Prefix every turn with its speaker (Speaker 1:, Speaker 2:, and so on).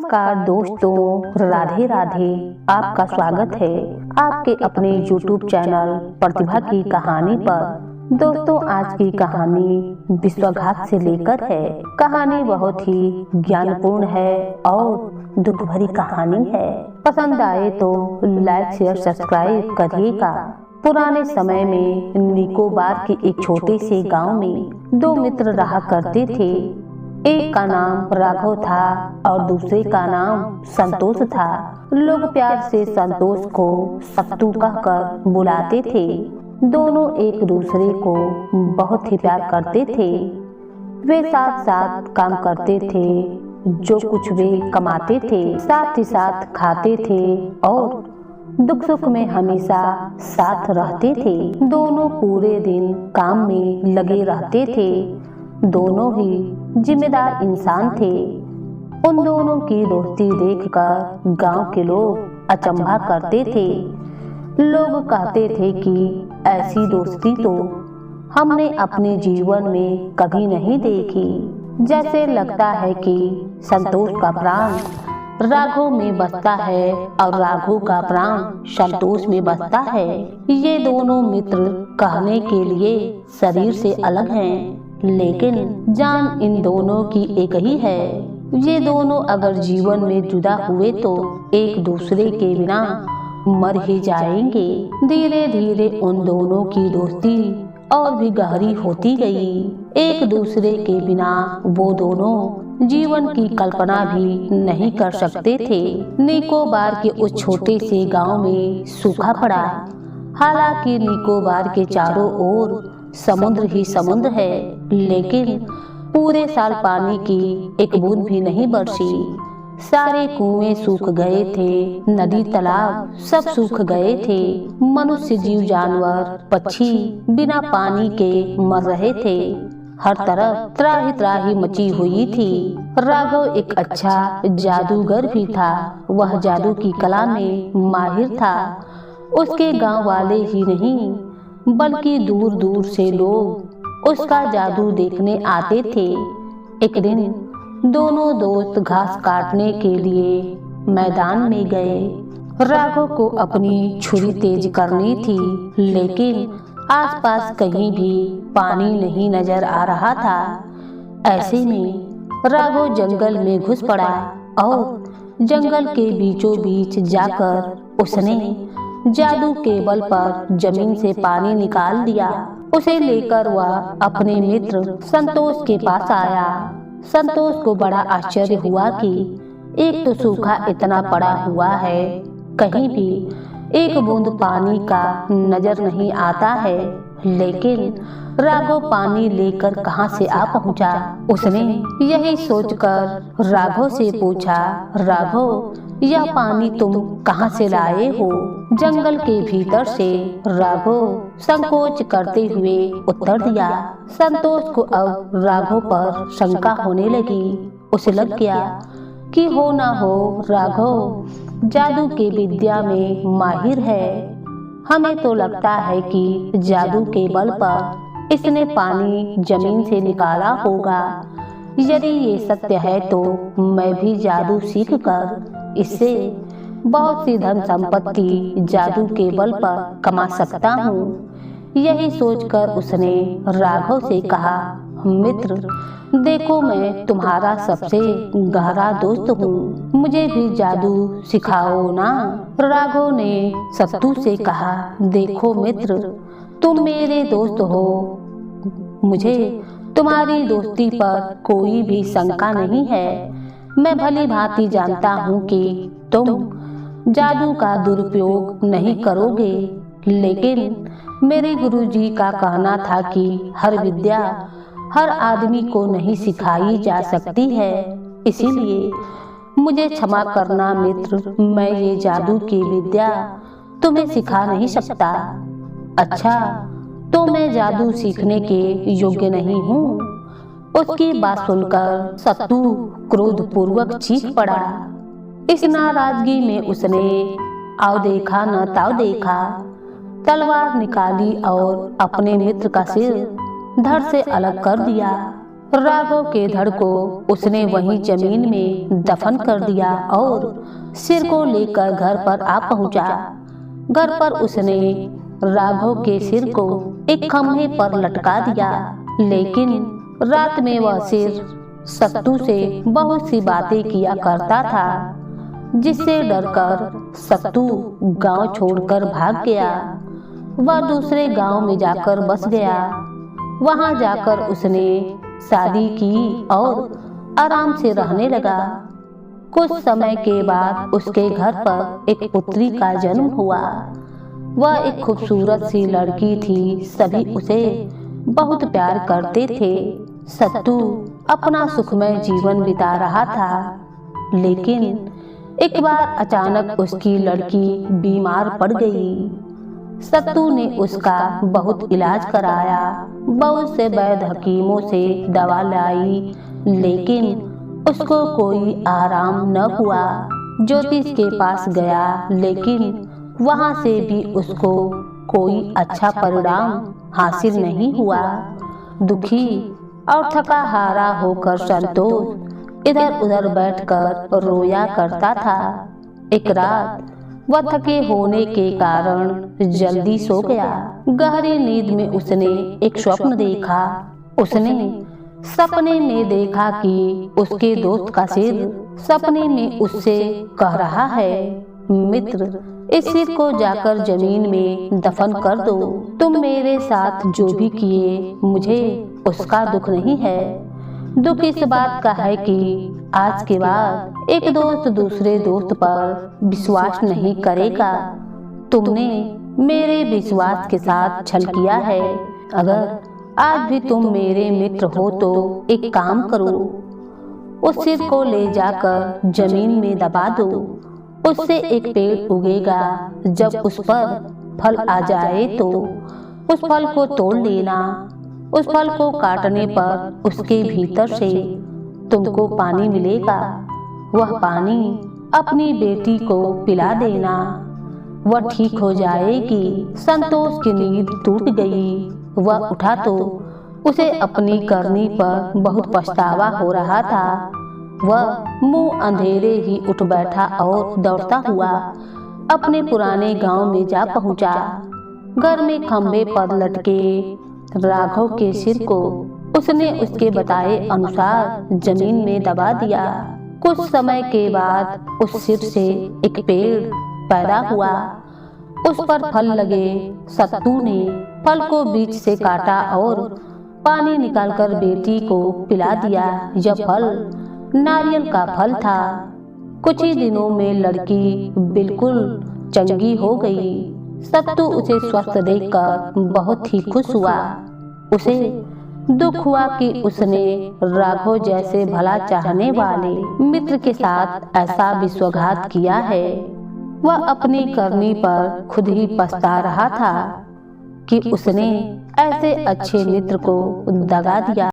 Speaker 1: नमस्कार दोस्तों, राधे राधे। आपका स्वागत है आपके अपने YouTube चैनल प्रतिभा की कहानी पर। दोस्तों, आज की कहानी विश्वासघात से लेकर है। कहानी बहुत ही ज्ञानपूर्ण है और दुख भरी कहानी है। पसंद आए तो लाइक शेयर सब्सक्राइब करिएगा। पुराने समय में निकोबार के एक छोटे से गांव में दो मित्र रहा करते थे। एक का नाम राघव था और दूसरे का नाम संतोष था। लोग प्यार से संतोष को सत्तू कहकर बुलाते थे। दोनों एक दूसरे को बहुत ही प्यार करते थे। वे साथ साथ काम करते थे। जो कुछ वे कमाते थे साथ ही साथ खाते थे और दुख सुख में हमेशा साथ रहते थे। दोनों पूरे दिन काम में लगे रहते थे। दोनों ही जिम्मेदार इंसान थे। उन दोनों की दोस्ती देखकर गांव के लोग अचंभा करते थे। लोग कहते थे कि ऐसी दोस्ती तो हमने अपने जीवन में कभी नहीं देखी। जैसे लगता है कि संतोष का प्राण राघव में बसता है और राघव का प्राण संतोष में बसता है। ये दोनों मित्र कहने के लिए शरीर से अलग हैं, लेकिन जान इन दोनों की एक ही है। ये दोनों अगर जीवन में जुदा हुए तो एक दूसरे के बिना मर ही जाएंगे। धीरे धीरे उन दोनों की दोस्ती और भी गहरी होती गई। एक दूसरे के बिना वो दोनों जीवन की कल्पना भी नहीं कर सकते थे। निकोबार के उस छोटे से गांव में सूखा पड़ा। हालांकि निकोबार के चारों ओर समुद्र ही समुद्र है, लेकिन पूरे साल पानी की एक बूंद भी नहीं बरसी। सारे कुएं सूख गए थे, नदी तालाब सब सूख गए थे। मनुष्य जीव जानवर पक्षी बिना पानी के मर रहे थे। हर तरफ त्राही त्राही मची हुई थी। राघव एक अच्छा जादूगर भी था। वह जादू की कला में माहिर था। उसके गांव वाले ही नहीं बल्कि दूर दूर से लोग उसका जादू देखने आते थे। एक दिन दोनों दोस्त घास काटने के लिए मैदान में गए। राघव को अपनी छुरी तेज करनी थी, लेकिन आसपास कहीं भी पानी नहीं नजर आ रहा था। ऐसे में राघव जंगल में घुस पड़ा और जंगल के बीचों बीच जाकर उसने जादू के बल पर जमीन से पानी निकाल लिया। उसे लेकर वह अपने मित्र संतोष के पास आया। संतोष को बड़ा आश्चर्य हुआ कि एक तो सूखा इतना पड़ा हुआ है, कहीं भी एक बूंद पानी का नजर नहीं आता है, लेकिन राघव पानी लेकर कहां से आ पहुंचा। उसने यही सोचकर राघव से पूछा, राघव यह पानी तुम कहां से लाए हो? जंगल के भीतर से, राघव संकोच करते हुए उत्तर दिया। संतोष को अब राघव पर शंका होने लगी। उसे लग गया कि हो ना हो राघव जादू की विद्या में माहिर है। हमें तो लगता है कि जादू के बल पर इसने पानी जमीन से निकाला होगा। यदि ये सत्य है तो मैं भी जादू सीखकर इससे बहुत सी धन संपत्ति जादू के बल पर कमा सकता हूँ। यही सोचकर उसने राघव से कहा, मित्र देखो, मैं तुम्हारा सबसे गहरा दोस्त हूँ, मुझे भी जादू सिखाओ ना। राघव ने सत्तू से कहा, देखो मित्र, तुम मेरे दोस्त हो, मुझे तुम्हारी दोस्ती पर कोई भी शंका नहीं है। मैं भली भांति जानता हूँ कि तुम जादू का दुरुपयोग नहीं करोगे, लेकिन मेरे गुरुजी का कहना था कि हर विद्या हर आदमी को नहीं सिखाई जा सकती है। इसीलिए मुझे क्षमा करना मित्र, मैं ये जादू की विद्या तुम्हें सिखा नहीं सकता। अच्छा, तो मैं जादू सीखने के योग्य नहीं हूँ? उसकी बात सुनकर सत्तू क्रोध पूर्वक चीख पड़ा। इस नाराजगी में उसने आओ देखा न ताव देखा, तलवार निकाली और अपने मित्र का सिर धड़ से अलग कर दिया। राघव के धड़ को उसने वहीं जमीन में दफन कर दिया और सिर को लेकर घर पर आ पहुंचा। घर पर उसने राघव के सिर को एक खंभे पर लटका दिया, लेकिन रात में वह सिर सत्तू से बहुत सी बातें किया करता था, जिससे डरकर सत्तू गांव छोड़कर भाग गया। वह दूसरे गांव में जाकर बस गया। वहां जाकर उसने शादी की और आराम से रहने लगा। कुछ समय के बाद उसके घर पर एक पुत्री का जन्म हुआ। वह एक खूबसूरत सी लड़की थी। सभी उसे बहुत प्यार करते थे। सत्तू अपना सुखमय जीवन बिता रहा था, लेकिन एक बार अचानक उसकी लड़की बीमार पड़ गई। सत्तू ने उसका बहुत इलाज कराया, बहुत से वैद्य हकीमों से दवा लाई, लेकिन उसको कोई आराम न हुआ। ज्योतिष के पास गया, लेकिन वहां से भी उसको कोई अच्छा परिणाम हासिल नहीं हुआ। दुखी और थका हारा होकर संतोष इधर उधर बैठकर रोया करता था। एक रात वह थके होने के कारण जल्दी सो गया। गहरी नींद में उसने एक स्वप्न देखा। उसने सपने में देखा कि उसके दोस्त का सिर सपने में उससे कह रहा है, मित्र, इस सिर को जाकर जमीन में दफन कर दो। तुम मेरे साथ जो भी किए, मुझे उसका दुख नहीं है। दुख इस बात का है कि आज के बाद एक दोस्त दूसरे दोस्त पर विश्वास नहीं करेगा। तुमने मेरे विश्वास के साथ छल किया है। अगर आज भी तुम मेरे मित्र हो तो एक काम करो, उस सिर को ले जाकर जमीन में दबा दो। उससे एक पेड़ उगेगा। जब उस पर फल आ जाए तो उस फल को तोड़ लेना। उस फल को काटने पर उसके भीतर से तुमको पानी मिलेगा। वह पानी अपनी बेटी को पिला देना, वह ठीक हो जाएगी। संतोष की नींद टूट गई। वह उठा तो उसे अपनी करनी पर बहुत पछतावा हो रहा था। वह मुंह अंधेरे ही उठ बैठा और दौड़ता हुआ अपने पुराने गांव में जा पहुंचा। घर में खंभे पर लटके राघव के सिर को उसने उसके बताए अनुसार जमीन में दबा दिया। कुछ समय के बाद उस सिर से एक पेड़ पैदा हुआ। उस पर फल लगे। सत्तू ने फल को बीच से काटा और पानी निकालकर बेटी को पिला दिया। यह फल नारियल का फल था। कुछ ही दिनों में लड़की बिल्कुल चंगी हो गई। सत्तू उसे स्वस्थ देखकर बहुत ही खुश हुआ। उसे दुख हुआ कि उसने राघव जैसे भला चाहने वाले मित्र के साथ ऐसा विश्वासघात किया है। वह अपनी करनी पर खुद ही पछता रहा था कि उसने ऐसे अच्छे मित्र को दगा दिया।